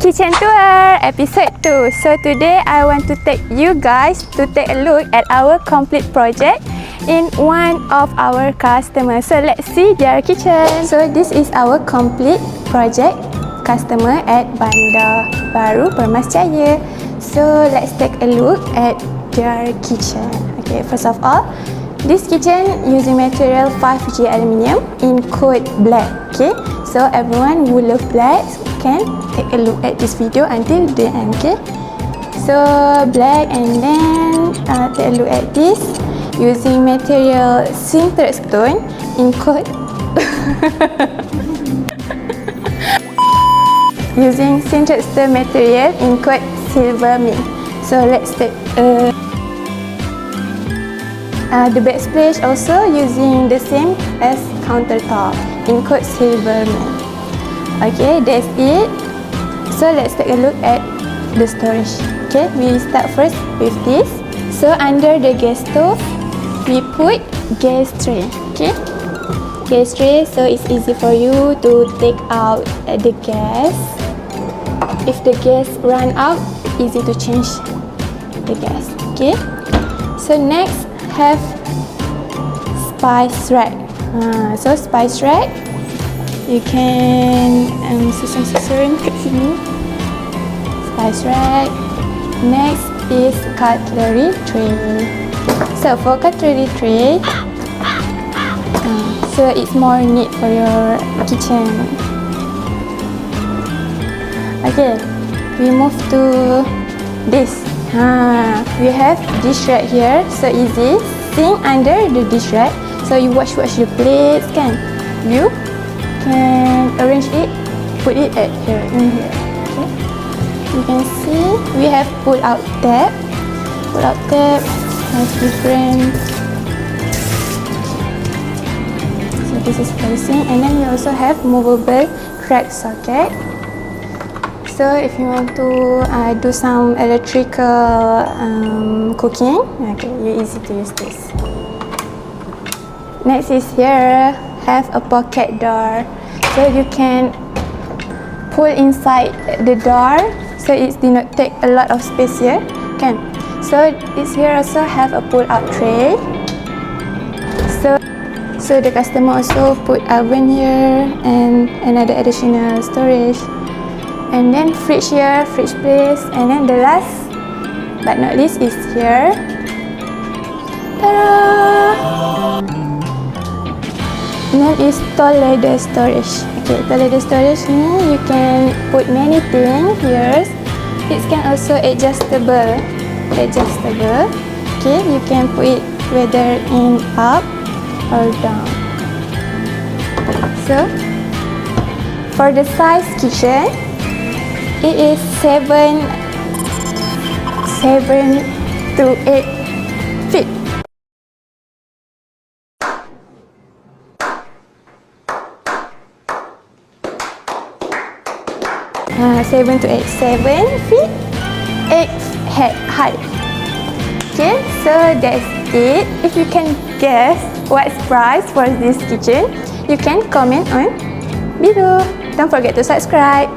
Kitchen tour episode 2. So today I want to take you guys to take a look at our complete project in one of our customers. So let's see their kitchen. So this is our complete project customer at Bandar Baru Permas Jaya. So let's take a look at their kitchen. Okay, first of all, this kitchen using material 5G aluminium in code black. Okay, so everyone who love black can take a look at this video until the end. Okay, so black, and then take a look at this using material sintered stone in code using sintered stone material in code silver mint. So let's take the backsplash also using the same as countertop in code silver mint. Okay, that's it. So let's take a look at the storage. Okay, we start first with this. So under the gas stove, we put gas tray. Okay, gas tray, so it's easy for you to take out the gas. If the gas run out, easy to change the gas. Okay, so next have spice rack. So spice rack, you can susun kat sini. Spice rack. Next is cutlery tray. So for cutlery tray, so it's more neat for your kitchen. Okay, we move to this. We have dish rack here, so easy. Sink under the dish rack, so you wash the plates, can you can arrange it, put it at here, in here. Okay, you can see we have pull out tab. Has different. So this is facing, and then we also have movable crack socket. So if you want to do some electrical cooking, okay, you're easy to use this. Next is here, have a pocket door. So you can pull inside the door, so it did not take a lot of space here. Can. So it's here also have a pull out tray. So the customer also put oven here and another additional storage. And then fridge here, fridge place, and then the last but not least is here. Ta-da! Name is tall ladder storage. Okay, tall ladder storage ni you can put many things here. It can also adjustable. Okay, you can put it whether in up or down. So for the size kitchen, it is 7 to 8 feet. Seven to 8. 7 feet, 8 height. Okay, so that's it. If you can guess what's price for this kitchen, you can comment on below. Don't forget to subscribe.